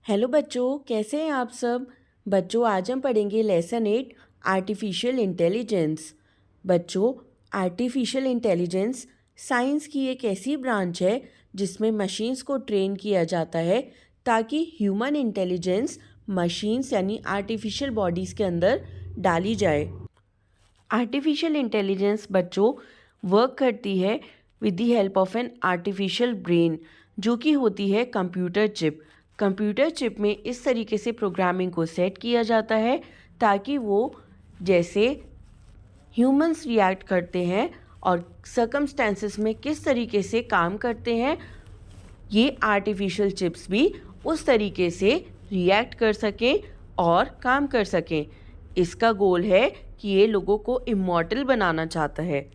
Hello बच्चों, कैसे हैं आप सब। बच्चों, आज हम पढ़ेंगे लेसन 8 आर्टिफिशियल इंटेलिजेंस। बच्चों, आर्टिफिशियल इंटेलिजेंस साइंस की एक ऐसी ब्रांच है जिसमें मशीन्स को ट्रेन किया जाता है ताकि ह्यूमन इंटेलिजेंस मशीन्स यानी आर्टिफिशियल बॉडीज़ के अंदर डाली जाए। आर्टिफिशियल इंटेलिजेंस बच्चों वर्क करती है with the help of an artificial brain, जो कि होती है कंप्यूटर चिप। कंप्यूटर चिप में इस तरीके से प्रोग्रामिंग को सेट किया जाता है ताकि वो जैसे ह्यूमंस रिएक्ट करते हैं और सर्कमस्टेंसेस में किस तरीके से काम करते हैं, ये आर्टिफिशियल चिप्स भी उस तरीके से रिएक्ट कर सकें और काम कर सकें। इसका गोल है कि ये लोगों को इमॉर्टल बनाना चाहता है।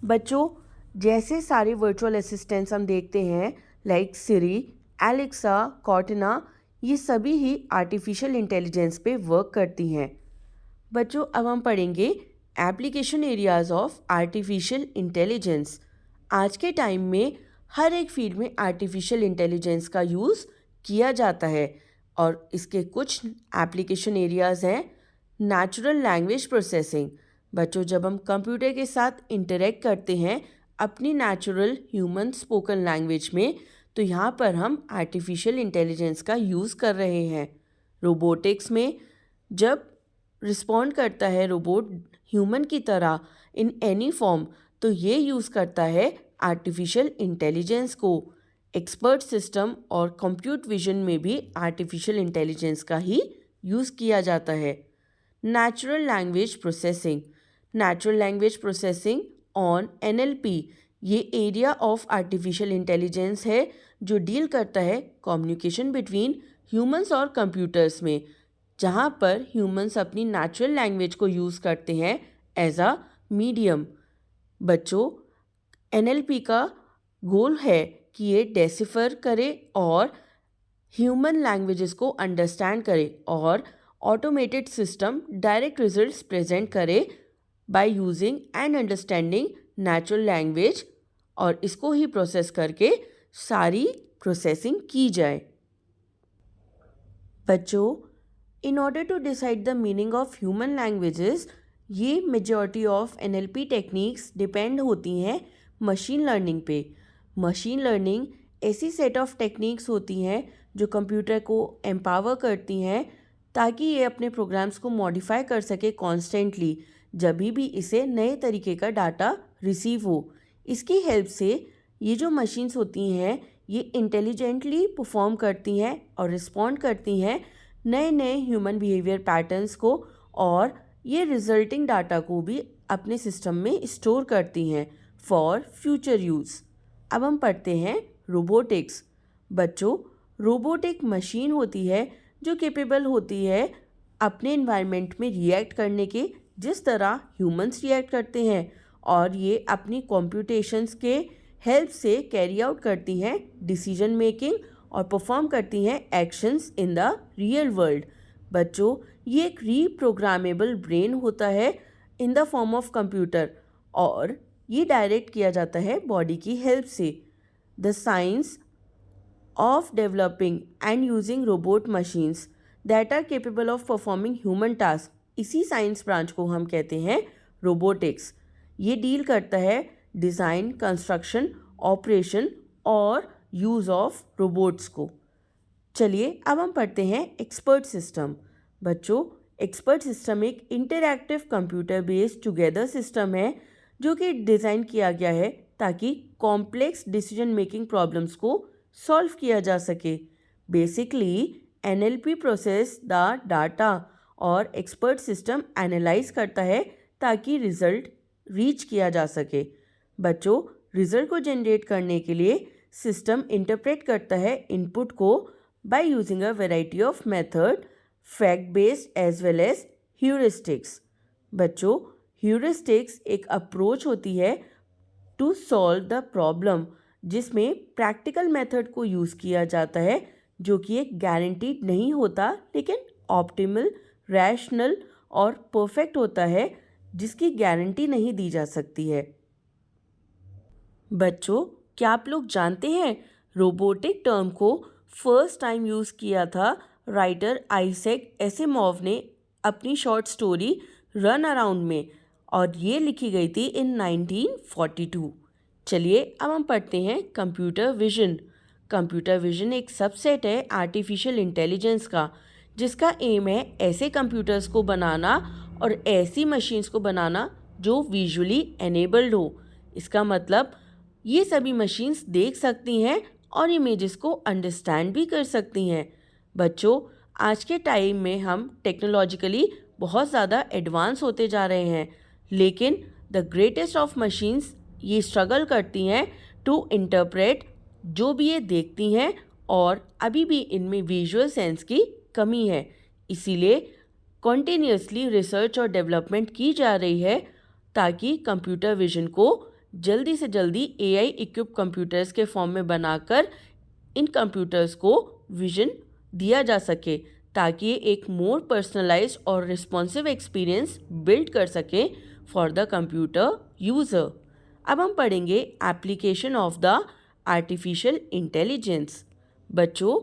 बच्चों, जैसे सारे वर्चुअल असिस्टेंट्स हम देखते हैं लाइक सिरी, एलेक्सा, कॉर्टेना, ये सभी ही आर्टिफिशियल इंटेलिजेंस पे वर्क करती हैं। बच्चों, अब हम पढ़ेंगे application areas of artificial intelligence. आज के टाइम में हर एक फील्ड में आर्टिफिशियल इंटेलिजेंस का यूज़ किया जाता है और इसके कुछ एप्लीकेशन एरियाज हैं। Natural language processing. बच्चों, जब हम कंप्यूटर के साथ इंटरेक्ट करते हैं अपनी नेचुरल ह्यूमन स्पोकन लैंग्वेज में, तो यहाँ पर हम आर्टिफिशियल इंटेलिजेंस का यूज़ कर रहे हैं। रोबोटिक्स में जब रिस्पॉन्ड करता है रोबोट ह्यूमन की तरह इन एनी फॉर्म, तो ये यूज़ करता है आर्टिफिशियल इंटेलिजेंस को। एक्सपर्ट सिस्टम और कंप्यूट विजन में भी आर्टिफिशियल इंटेलिजेंस का ही यूज़ किया जाता है। Natural language processing. Natural language processing on NLP, ये एरिया ऑफ आर्टिफिशियल इंटेलिजेंस है जो डील करता है कम्युनिकेशन बिटवीन ह्यूमंस और कंप्यूटर्स में, जहाँ पर ह्यूमंस अपनी नेचुरल लैंग्वेज को यूज़ करते हैं एज अ मीडियम। बच्चों, एनएलपी का गोल है कि ये डेसिफर करे और ह्यूमन लैंग्वेजेस को अंडरस्टैंड करे और automated system direct results present करे by using and understanding natural language, और इसको ही प्रोसेस करके सारी प्रोसेसिंग की जाए। बच्चों, in order to decide the meaning of human languages, ये majority of NLP techniques depend होती हैं मशीन लर्निंग पे। मशीन लर्निंग ऐसी सेट ऑफ टेक्निक्स होती हैं जो कंप्यूटर को एम्पावर करती हैं ताकि ये अपने प्रोग्राम्स को मॉडिफाई कर सके कॉन्स्टेंटली जब भी इसे नए तरीके का डाटा रिसीव हो। इसकी हेल्प से ये जो मशीन्स होती हैं ये इंटेलिजेंटली परफॉर्म करती हैं और रिस्पॉन्ड करती हैं नए नए ह्यूमन बिहेवियर पैटर्न्स को, और ये रिजल्टिंग डाटा को भी अपने सिस्टम में स्टोर करती हैं फॉर फ्यूचर यूज़। अब हम पढ़ते हैं रोबोटिक्स। बच्चों, रोबोट एक मशीन होती है जो कैपेबल होती है अपने एनवायरनमेंट में रिएक्ट करने के जिस तरह ह्यूमंस रिएक्ट करते हैं, और ये अपनी कॉम्प्यूटेशंस के हेल्प से कैरी आउट करती हैं डिसीजन मेकिंग और परफॉर्म करती हैं actions in the real world. बच्चों, ये एक रीप्रोग्रामेबल ब्रेन होता है in the form of computer और ये डायरेक्ट किया जाता है बॉडी की हेल्प से। The science of developing and using robot machines that are capable of performing human tasks, इसी साइंस ब्रांच को हम कहते हैं रोबोटिक्स। ये डील करता है डिज़ाइन, कंस्ट्रक्शन, ऑपरेशन और यूज़ ऑफ रोबोट्स को। चलिए अब हम पढ़ते हैं एक्सपर्ट सिस्टम। बच्चों, एक्सपर्ट सिस्टम एक interactive computer based together system है जो कि डिज़ाइन किया गया है ताकि कॉम्प्लेक्स डिसीजन मेकिंग प्रॉब्लम्स को सॉल्व किया जा सके। Basically NLP process the data और एक्सपर्ट सिस्टम एनालाइज करता है ताकि रिजल्ट रीच किया जा सके। बच्चों, रिजल्ट को जनरेट करने के लिए सिस्टम इंटरप्रेट करता है इनपुट को by using a variety of method, fact based as well as heuristics. बच्चों, ह्यूरिस्टिक्स एक अप्रोच होती है टू सॉल्व द प्रॉब्लम जिसमें प्रैक्टिकल मेथड को यूज़ किया जाता है जो कि एक गारंटीड नहीं होता लेकिन ऑप्टिमल, रैशनल और परफेक्ट होता है जिसकी गारंटी नहीं दी जा सकती है। बच्चों, क्या आप लोग जानते हैं रोबोटिक टर्म को फर्स्ट टाइम यूज़ किया था राइटर आइजैक एसिमोव ने अपनी शॉर्ट स्टोरी रन अराउंड में, और ये लिखी गई थी इन 1942। चलिए अब हम पढ़ते हैं कंप्यूटर विजन। कंप्यूटर विजन एक सबसेट है आर्टिफिशियल इंटेलिजेंस का, जिसका एम है ऐसे कंप्यूटर्स को बनाना और ऐसी मशीन्स को बनाना जो विजुअली एनेबल्ड हो। इसका मतलब ये सभी मशीन्स देख सकती हैं और इमेजेस को अंडरस्टैंड भी कर सकती हैं। बच्चों, आज के टाइम में हम टेक्नोलॉजिकली बहुत ज़्यादा एडवांस होते जा रहे हैं, लेकिन द ग्रेटेस्ट ऑफ मशीन्स ये स्ट्रगल करती हैं टू इंटरप्रेट जो भी ये देखती हैं, और अभी भी इनमें विजुअल सेंस की कमी है। इसीलिए कॉन्टिन्यूसली रिसर्च और डेवलपमेंट की जा रही है ताकि कंप्यूटर विजन को जल्दी से जल्दी एआई इक्विप कंप्यूटर्स के फॉर्म में बनाकर इन कंप्यूटर्स को विजन दिया जा सके, ताकि ये एक मोर पर्सनलाइज्ड और रिस्पॉन्सिव एक्सपीरियंस बिल्ड कर सके फॉर द कंप्यूटर यूज़र। अब हम पढ़ेंगे application of the artificial intelligence. बच्चों,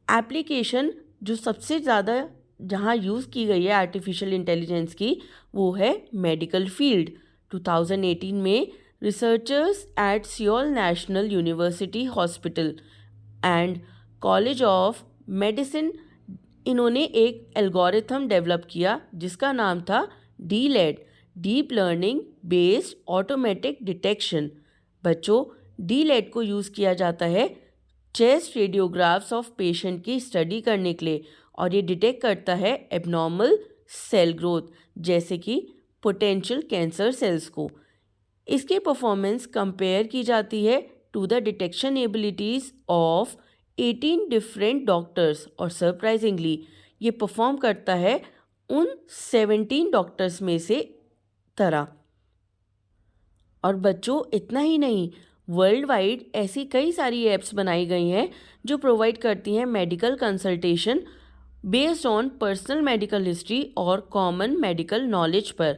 एप्लीकेशन जो सबसे ज़्यादा जहाँ यूज़ की गई है आर्टिफिशियल इंटेलिजेंस की, वो है मेडिकल फील्ड। 2018 में researchers at Seoul National University Hospital and College of Medicine, इन्होंने एक एल्गोरिथम डेवलप किया जिसका नाम था DLAD, deep learning based automatic detection. बच्चों, डीलेड को यूज़ किया जाता है चेस्ट रेडियोग्राफ्स ऑफ पेशेंट की स्टडी करने के लिए, और ये डिटेक्ट करता है एबनॉर्मल सेल ग्रोथ जैसे कि पोटेंशियल कैंसर सेल्स को। इसकी परफॉर्मेंस कंपेयर की जाती है to the detection abilities of 18 different doctors, और सरप्राइजिंगली ये परफॉर्म करता है उन 17 डॉक्टर्स में से तरह। और बच्चों, इतना ही नहीं, वर्ल्ड वाइड ऐसी कई सारी ऐप्स बनाई गई हैं जो प्रोवाइड करती हैं medical consultation based on personal medical history और कॉमन मेडिकल नॉलेज पर।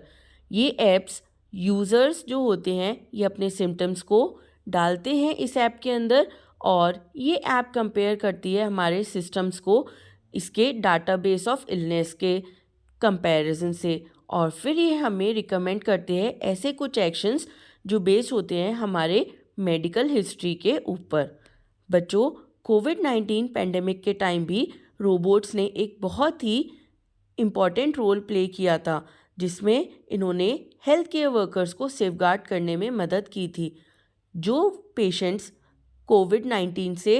ये ऐप्स यूज़र्स जो होते हैं ये अपने सिम्टम्स को डालते हैं इस ऐप के अंदर, और ये ऐप कंपेयर करती है हमारे सिस्टम्स को इसके डाटाबेस ऑफ इलनेस के कंपैरिजन से, और फिर ये हमें रिकमेंड करते हैं ऐसे कुछ एक्शंस जो बेस्ड होते हैं हमारे मेडिकल हिस्ट्री के ऊपर। बच्चों, कोविड-19 पेंडेमिक के टाइम भी रोबोट्स ने एक बहुत ही इम्पॉर्टेंट रोल प्ले किया था, जिसमें इन्होंने हेल्थ केयर वर्कर्स को सेफगार्ड करने में मदद की थी। जो पेशेंट्स कोविड-19 से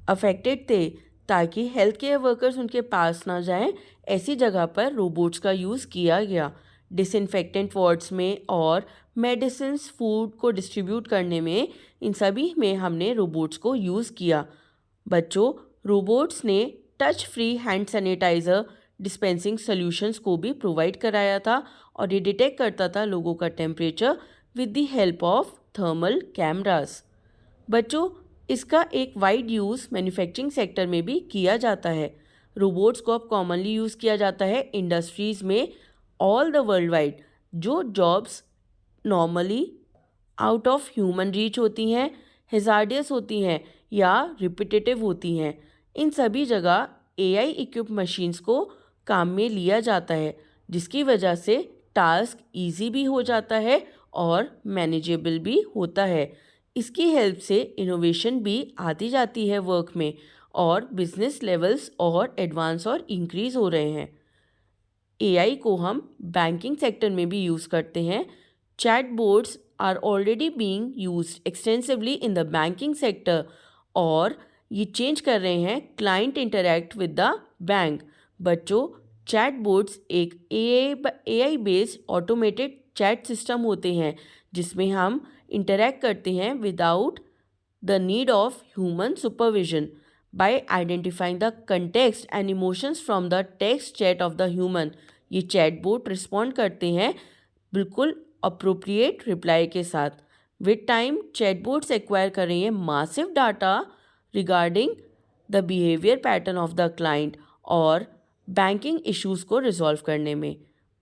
अफेक्टेड थे, ताकि हेल्थ केयर वर्कर्स उनके पास ना जाएं, ऐसी जगह पर रोबोट्स का यूज़ किया गया। डिसइंफेक्टेंट वार्ड्स में और मेडिसिन्स फूड को डिस्ट्रीब्यूट करने में, इन सभी में हमने रोबोट्स को यूज़ किया। बच्चों, रोबोट्स ने touch free hand sanitiser dispensing solutions को भी प्रोवाइड कराया था, और ये डिटेक्ट करता था लोगों का temperature with the help of thermal cameras. बच्चों, इसका एक वाइड यूज़ मैन्युफैक्चरिंग सेक्टर में भी किया जाता है। रोबोट्स को अब कॉमनली यूज़ किया जाता है इंडस्ट्रीज़ में ऑल द वर्ल्ड वाइड। जो jobs normally out of human reach होती हैं, हेजार्डियस होती हैं या रिपीटेटिव होती हैं, इन सभी जगह एआई इक्विप मशीन्स को काम में लिया जाता है, जिसकी वजह से टास्क इजी भी हो जाता है और मैनेजेबल भी होता है। इसकी हेल्प से इनोवेशन भी आती जाती है वर्क में, और बिजनेस लेवल्स और एडवांस और इंक्रीज़ हो रहे हैं। एआई को हम बैंकिंग सेक्टर में भी यूज़ करते हैं। Chatbots are already being used extensively in the banking sector, और ये चेंज कर रहे हैं client interact with the bank. बच्चों, चैटबॉट्स एक AI based automated chat system होते हैं, जिसमें हम इंटरैक्ट करते हैं without the need of human supervision by identifying the context and emotions from the text chat of the human. ये chatbot respond करते हैं बिल्कुल अप्रोप्रिएट रिप्लाई के साथ। विद टाइम चैटबॉट्स एक्वायर कर रही हैं massive data regarding the behaviour pattern of the client और बैंकिंग इश्यूज़ को रिजॉल्व करने में।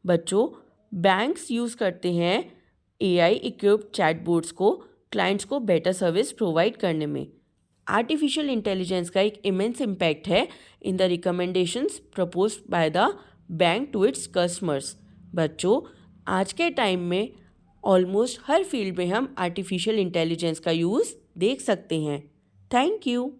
बच्चों, बैंक्स यूज़ करते हैं एआई इक्विप्ड चैटबॉट्स को क्लाइंट्स को बेटर सर्विस प्रोवाइड करने में। आर्टिफिशियल इंटेलिजेंस का एक इमेंस इम्पैक्ट है in the recommendations proposed by the bank to its customers. बच्चों, आज के टाइम में ऑलमोस्ट हर फील्ड में हम आर्टिफिशियल इंटेलिजेंस का यूज़ देख सकते हैं। Thank you.